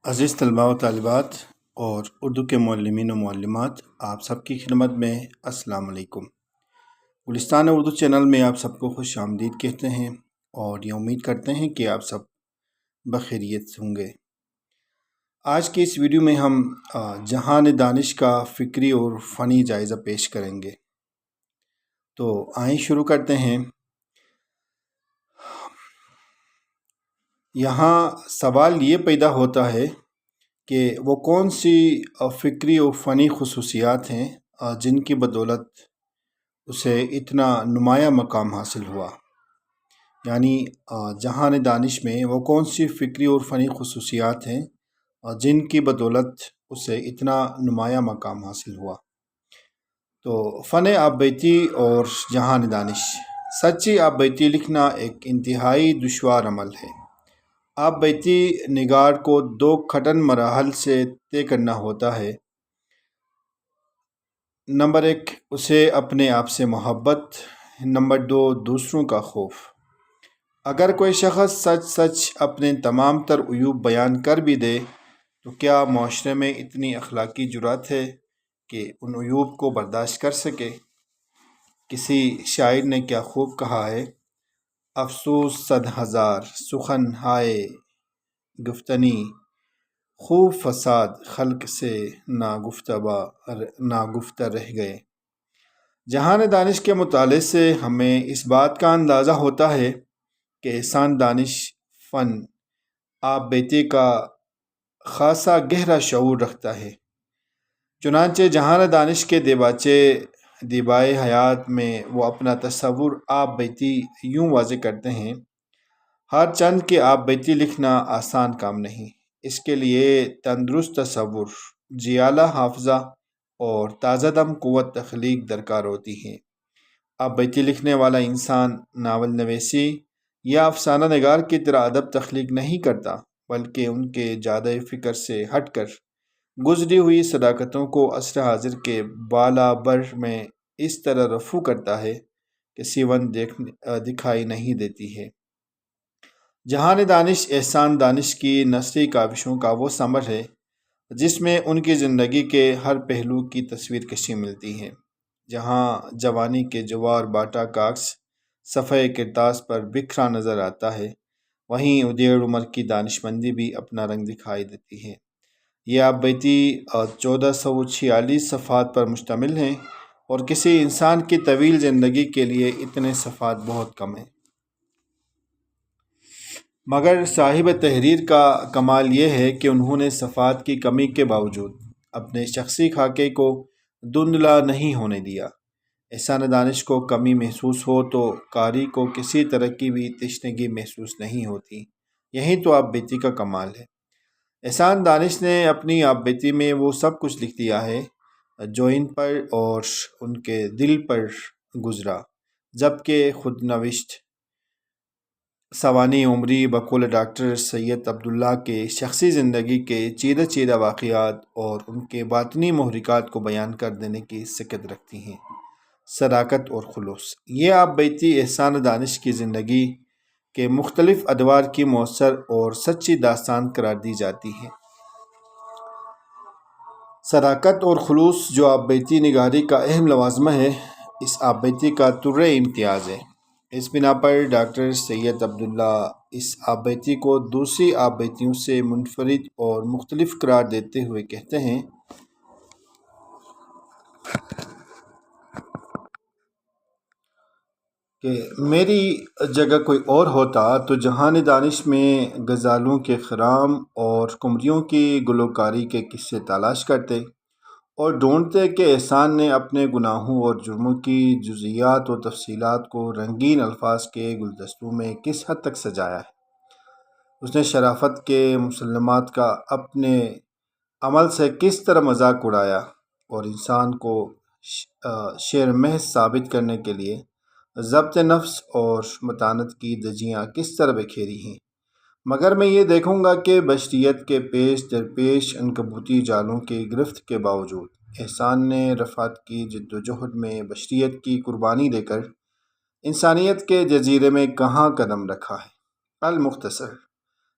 عزیز طلباء و طالبات اور اردو کے معلمین و معلمات، آپ سب کی خدمت میں السلام علیکم۔ گلستان اردو چینل میں آپ سب کو خوش آمدید کہتے ہیں اور یہ امید کرتے ہیں کہ آپ سب بخیریت ہوں گے۔ آج کی اس ویڈیو میں ہم جہان دانش کا فکری اور فنی جائزہ پیش کریں گے۔ تو آئیں شروع کرتے ہیں۔ یہاں سوال یہ پیدا ہوتا ہے کہ وہ کون سی فکری و فنی خصوصیات ہیں جن کی بدولت اسے اتنا نمایاں مقام حاصل ہوا، یعنی جہان دانش میں وہ کون سی فکری اور فنی خصوصیات ہیں جن کی بدولت اسے اتنا نمایاں مقام حاصل ہوا۔ تو فن آپ بیتی اور جہان دانش۔ سچی آپ بیتی لکھنا ایک انتہائی دشوار عمل ہے۔ آپ بیتی نگار کو دو کھٹن مراحل سے طے کرنا ہوتا ہے۔ نمبر 1، اسے اپنے آپ سے محبت۔ نمبر 2، دوسروں کا خوف۔ اگر کوئی شخص سچ اپنے تمام تر عیوب بیان کر بھی دے تو کیا معاشرے میں اتنی اخلاقی جرأت ہے کہ ان عیوب کو برداشت کر سکے؟ کسی شاعر نے کیا خوب کہا ہے، افسوس 100,000 سخن ہائے گفتنی، خوب فساد خلق سے ناگفتہ رہ گئے۔ جہان دانش کے مطالعے سے ہمیں اس بات کا اندازہ ہوتا ہے کہ احسان دانش فن آپ بیتی کا خاصا گہرا شعور رکھتا ہے۔ چنانچہ جہان دانش کے دیبائے حیات میں وہ اپنا تصور آپ بیتی یوں واضح کرتے ہیں، ہر چند کے آپ بیتی لکھنا آسان کام نہیں، اس کے لیے تندرست تصور، جیالہ حافظہ اور تازہ دم قوت تخلیق درکار ہوتی ہے۔ آپ بیتی لکھنے والا انسان ناول نویسی یا افسانہ نگار کی طرح ادب تخلیق نہیں کرتا، بلکہ ان کے جادہ فکر سے ہٹ کر گزری ہوئی صداقتوں کو عصر حاضر کے بالا بر میں اس طرح رفع کرتا ہے کہ سیون دکھائی نہیں دیتی ہے۔ جہان دانش احسان دانش کی نثری کاوشوں کا وہ ثمر ہے جس میں ان کی زندگی کے ہر پہلو کی تصویر کشی ملتی ہے۔ جہاں جوانی کے جوار باٹا کا عکس صفحہ کرتاس پر بکھرا نظر آتا ہے، وہیں ادیڑ عمر کی دانشمندی بھی اپنا رنگ دکھائی دیتی ہے۔ یہ آپ بیتی 1446 صفحات پر مشتمل ہیں اور کسی انسان کی طویل زندگی کے لیے اتنے صفحات بہت کم ہیں۔ مگر صاحب تحریر کا کمال یہ ہے کہ انہوں نے صفحات کی کمی کے باوجود اپنے شخصی خاکے کو دھندلا نہیں ہونے دیا۔ احسان دانش کو کمی محسوس ہو تو قاری کو کسی طرح کی بھی تشنگی محسوس نہیں ہوتی۔ یہی تو آپ بیتی کا کمال ہے۔ احسان دانش نے اپنی آپ بیتی میں وہ سب کچھ لکھ دیا ہے جو ان پر اور ان کے دل پر گزرا، جبکہ خود نوشت سوانح عمری بقول ڈاکٹر سید عبداللہ کے شخصی زندگی کے چیدہ واقعات اور ان کے باطنی محرکات کو بیان کر دینے کی سکت رکھتی ہیں۔ صداقت اور خلوص، یہ آپ بیتی احسان دانش کی زندگی کے مختلف ادوار کی مؤثر اور سچی داستان قرار دی جاتی ہے۔ صداقت اور خلوص جو آپ بیتی نگاری کا اہم لوازمہ ہے، اس آپ بیتی کا طرِ امتیاز ہے۔ اس بنا پر ڈاکٹر سید عبداللہ اس آپ بیتی کو دوسری آپ بیتیوں سے منفرد اور مختلف قرار دیتے ہوئے کہتے ہیں کہ میری جگہ کوئی اور ہوتا تو جہان دانش میں غزالوں کے خرام اور قمریوں کی گلوکاری کے قصے تلاش کرتے اور ڈھونڈتے کہ احسان نے اپنے گناہوں اور جرموں کی جزیات و تفصیلات کو رنگین الفاظ کے گلدستوں میں کس حد تک سجایا ہے۔ اس نے شرافت کے مسلمات کا اپنے عمل سے کس طرح مذاق اڑایا اور انسان کو شعر محض ثابت کرنے کے لیے ضبط نفس اور متانت کی دجیاں کس طرح بکھیری ہیں۔ مگر میں یہ دیکھوں گا کہ بشریت کے پیش درپیش عنکبوتی جالوں کی گرفت کے باوجود احسان نے رفعت کی جد و جہد میں بشریت کی قربانی دے کر انسانیت کے جزیرے میں کہاں قدم رکھا ہے۔ المختصر،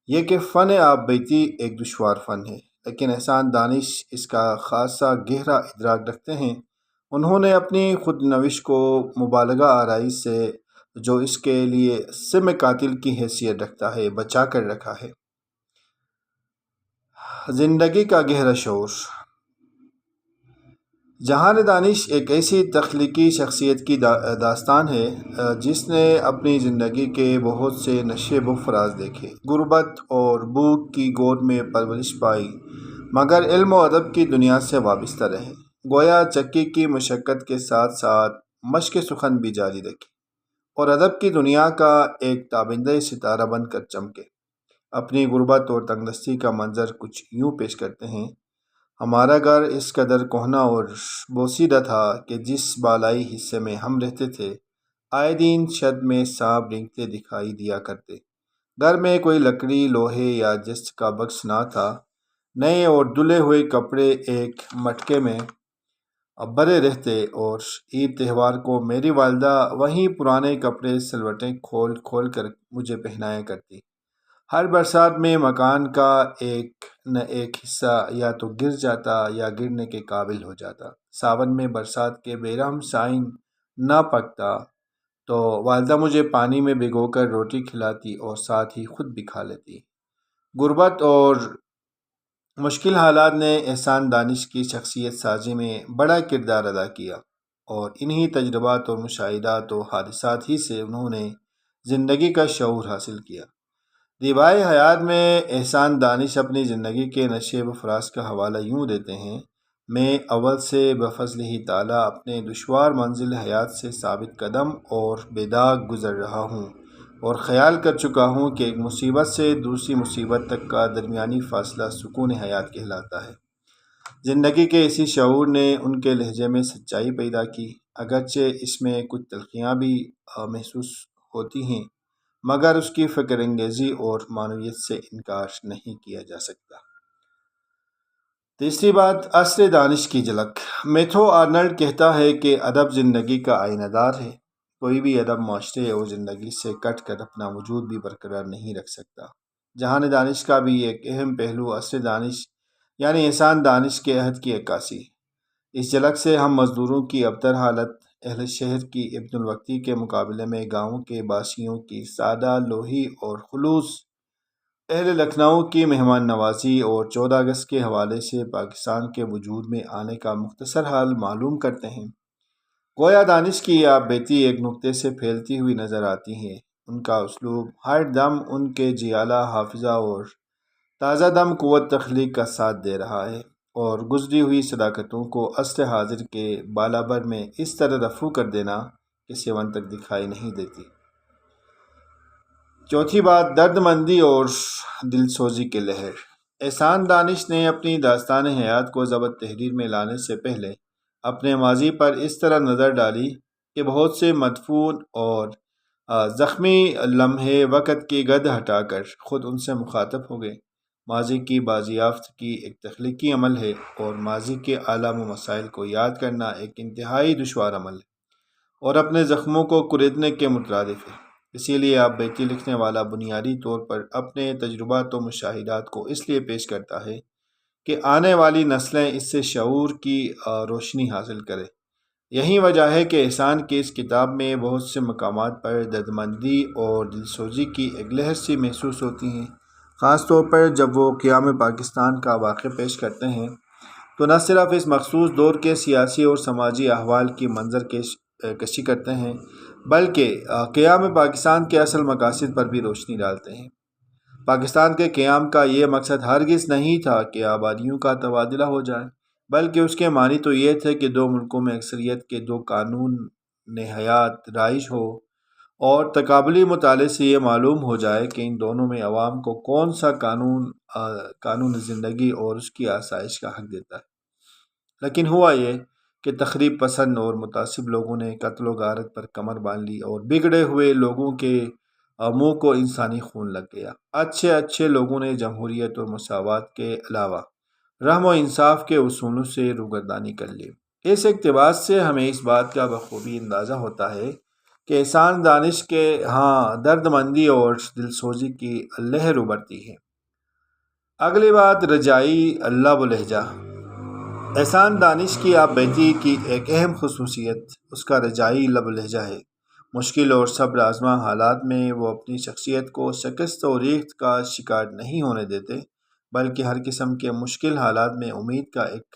یہ کہ فن آپ بیتی ایک دشوار فن ہے، لیکن احسان دانش اس کا خاصا گہرا ادراک رکھتے ہیں۔ انہوں نے اپنی خود نوش کو مبالغہ آرائی سے، جو اس کے لیے سم قاتل کی حیثیت رکھتا ہے، بچا کر رکھا ہے۔ زندگی کا گہرا شعور۔ جہان دانش ایک ایسی تخلیقی شخصیت کی داستان ہے جس نے اپنی زندگی کے بہت سے نشیب و فراز دیکھے، غربت اور بھوک کی گود میں پرورش پائی، مگر علم و ادب کی دنیا سے وابستہ رہے۔ گویا چکی کی مشقت کے ساتھ ساتھ مشق سخن بھی جاری رکھی، اور ادب کی دنیا کا ایک تابندہ ستارہ بن کر چمکے۔ اپنی غربت اور تنگدستی کا منظر کچھ یوں پیش کرتے ہیں: ہمارا گھر اس قدر کہنا اور بوسیدہ تھا کہ جس بالائی حصے میں ہم رہتے تھے، آئے دن چھت میں سانپ رینگتے دکھائی دیا کرتے۔ گھر میں کوئی لکڑی، لوہے یا جست کا بکس نہ تھا۔ نئے اور دھلے ہوئے کپڑے ایک مٹکے میں بھرے رہتے، اور عید تہوار کو میری والدہ وہیں پرانے کپڑے سلوٹیں کھول کھول کر مجھے پہنایا کرتی۔ ہر برسات میں مکان کا ایک نہ ایک حصہ یا تو گر جاتا یا گرنے کے قابل ہو جاتا۔ ساون میں برسات کے بےرحم سائن نہ پکتا تو والدہ مجھے پانی میں بھگو کر روٹی کھلاتی اور ساتھ ہی خود بھی کھا لیتی۔ غربت اور مشکل حالات نے احسان دانش کی شخصیت سازی میں بڑا کردار ادا کیا، اور انہی تجربات اور مشاہدات و حادثات ہی سے انہوں نے زندگی کا شعور حاصل کیا۔ دیبائے حیات میں احسان دانش اپنی زندگی کے نشیب و فراز کا حوالہ یوں دیتے ہیں: میں اول سے بفضل ہی تعالیٰ اپنے دشوار منزل حیات سے ثابت قدم اور بے داغ گزر رہا ہوں، اور خیال کر چکا ہوں کہ ایک مصیبت سے دوسری مصیبت تک کا درمیانی فاصلہ سکون حیات کہلاتا ہے۔ زندگی کے اسی شعور نے ان کے لہجے میں سچائی پیدا کی، اگرچہ اس میں کچھ تلخیاں بھی محسوس ہوتی ہیں، مگر اس کی فکر انگیزی اور معنویت سے انکار نہیں کیا جا سکتا۔ تیسری بات، عصر دانش کی جھلک۔ میتھو آرنلڈ کہتا ہے کہ ادب زندگی کا آئینہ دار ہے۔ کوئی بھی ادب معاشرے اور زندگی سے کٹ کر اپنا وجود بھی برقرار نہیں رکھ سکتا۔ جہان دانش کا بھی ایک اہم پہلو عصر دانش یعنی احسان دانش کے عہد کی عکاسی۔ اس جھلک سے ہم مزدوروں کی ابتر حالت، اہل شہر کی ابن الوقتی کے مقابلے میں گاؤں کے باشیوں کی سادہ لوحی اور خلوص، اہل لکھنؤ کی مہمان نوازی اور 14 اگست کے حوالے سے پاکستان کے وجود میں آنے کا مختصر حال معلوم کرتے ہیں۔ گویا دانش کی آپ بیتی ایک نقطے سے پھیلتی ہوئی نظر آتی ہے۔ ان کا اسلوب ہر دم ان کے جیالہ حافظہ اور تازہ دم قوت تخلیق کا ساتھ دے رہا ہے، اور گزری ہوئی صداقتوں کو عصر حاضر کے بالابر میں اس طرح رفو کر دینا کہ سیون تک دکھائی نہیں دیتی۔ چوتھی بات، درد مندی اور دل سوزی کے لہر۔ احسان دانش نے اپنی داستان حیات کو ضبط تحریر میں لانے سے پہلے اپنے ماضی پر اس طرح نظر ڈالی کہ بہت سے مدفون اور زخمی لمحے وقت کی گرد ہٹا کر خود ان سے مخاطب ہو گئے۔ ماضی کی بازیافت کی ایک تخلیقی عمل ہے، اور ماضی کے عالم و مسائل کو یاد کرنا ایک انتہائی دشوار عمل ہے، اور اپنے زخموں کو کریدنے کے مترادف ہے۔ اسی لیے آپ بیتی لکھنے والا بنیادی طور پر اپنے تجربات و مشاہدات کو اس لیے پیش کرتا ہے کہ آنے والی نسلیں اس سے شعور کی روشنی حاصل کریں۔ یہی وجہ ہے کہ احسان کی اس کتاب میں بہت سے مقامات پر دردمندی اور دلسوزی کی ایک لہر سی محسوس ہوتی ہیں، خاص طور پر جب وہ قیام پاکستان کا واقعہ پیش کرتے ہیں تو نہ صرف اس مخصوص دور کے سیاسی اور سماجی احوال کی منظر کشی کرتے ہیں، بلکہ قیام پاکستان کے اصل مقاصد پر بھی روشنی ڈالتے ہیں۔ پاکستان کے قیام کا یہ مقصد ہرگز نہیں تھا کہ آبادیوں کا تبادلہ ہو جائے، بلکہ اس کے معنی تو یہ تھے کہ دو ملکوں میں اکثریت کے دو قانون حیات رائج ہو، اور تقابلی مطالعے سے یہ معلوم ہو جائے کہ ان دونوں میں عوام کو کون سا قانون زندگی اور اس کی آسائش کا حق دیتا ہے۔ لیکن ہوا یہ کہ تخریب پسند اور متعصب لوگوں نے قتل و غارت پر کمر باندھ لی، اور بگڑے ہوئے لوگوں کے منہ کو انسانی خون لگ گیا۔ اچھے لوگوں نے جمہوریت اور مساوات کے علاوہ رحم و انصاف کے اصولوں سے روگردانی کر لی۔ اس اقتباس سے ہمیں اس بات کا بخوبی اندازہ ہوتا ہے کہ احسان دانش کے ہاں درد مندی اور دل سوزی کی لہر ابھرتی ہے، اگلی بات، رجائی لب و لہجہ۔ احسان دانش کی آپ بیتی کی ایک اہم خصوصیت اس کا رجائی لب و لہجہ ہے۔ مشکل اور صبر آزما حالات میں وہ اپنی شخصیت کو شکست و ریخت کا شکار نہیں ہونے دیتے، بلکہ ہر قسم کے مشکل حالات میں امید کا ایک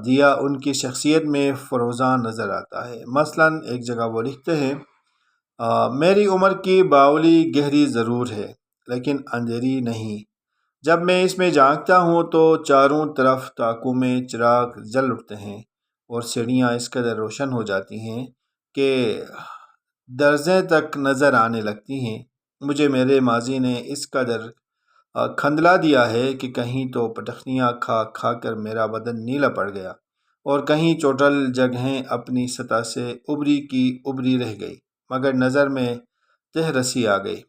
دیا ان کی شخصیت میں فروزاں نظر آتا ہے۔ مثلاً ایک جگہ وہ لکھتے ہیں، میری عمر کی باولی گہری ضرور ہے لیکن اندھیری نہیں۔ جب میں اس میں جھانکتا ہوں تو چاروں طرف طاقوں میں چراغ جل اٹھتے ہیں اور سیڑھیاں اس قدر روشن ہو جاتی ہیں کہ درزیں تک نظر آنے لگتی ہیں۔ مجھے میرے ماضی نے اس قدر کھندلا دیا ہے کہ کہیں تو پٹخنیاں کھا کھا کر میرا بدن نیلا پڑ گیا اور کہیں چوٹل جگہیں اپنی سطح سے ابری کی ابری رہ گئی، مگر نظر میں تہ رسی آ گئی۔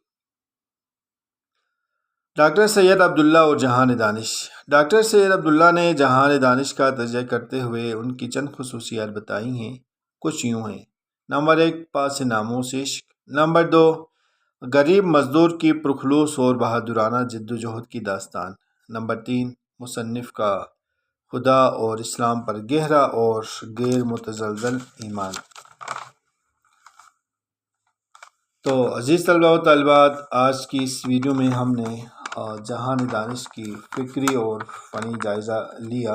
ڈاکٹر سید عبداللہ اور جہان دانش۔ ڈاکٹر سید عبداللہ نے جہان دانش کا تجزیہ کرتے ہوئے ان کی چند خصوصیات بتائی ہیں، کچھ یوں ہیں۔ نمبر 1، پاس ناموس عشق۔ نمبر 2، غریب مزدور کی پرخلوص اور بہادرانہ جد و جہد کی داستان۔ نمبر 3، مصنف کا خدا اور اسلام پر گہرا اور غیر متزلزل ایمان۔ تو عزیز طلباء و طالبات، آج کی اس ویڈیو میں ہم نے جہان دانش کی فکری اور فنی جائزہ لیا۔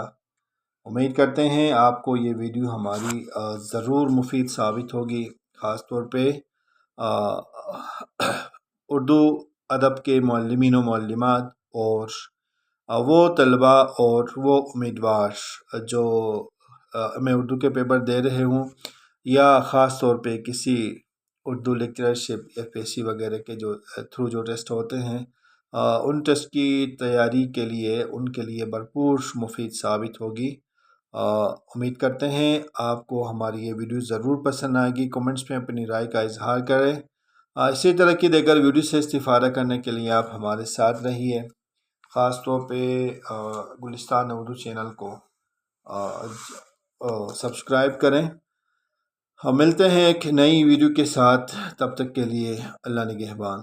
امید کرتے ہیں آپ کو یہ ویڈیو ہماری ضرور مفید ثابت ہوگی، خاص طور پہ اردو ادب کے معلمین و معلمات اور وہ طلباء اور وہ امیدوار جو میں اردو کے پیپر دے رہے ہوں یا خاص طور پہ کسی اردو لیکچرشپ FSC وغیرہ کے جو تھرو جو ٹیسٹ ہوتے ہیں، ان ٹیسٹ کی تیاری کے لیے ان کے لیے بھرپور مفید ثابت ہوگی۔ امید کرتے ہیں آپ کو ہماری یہ ویڈیو ضرور پسند آئے گی۔ کمنٹس میں اپنی رائے کا اظہار کریں۔ اسی طرح کی دیگر ویڈیو سے استفادہ کرنے کے لیے آپ ہمارے ساتھ رہیے، خاص طور پہ گلستان اردو چینل کو سبسکرائب کریں۔ ہم ملتے ہیں ایک نئی ویڈیو کے ساتھ، تب تک کے لیے اللہ نگہبان۔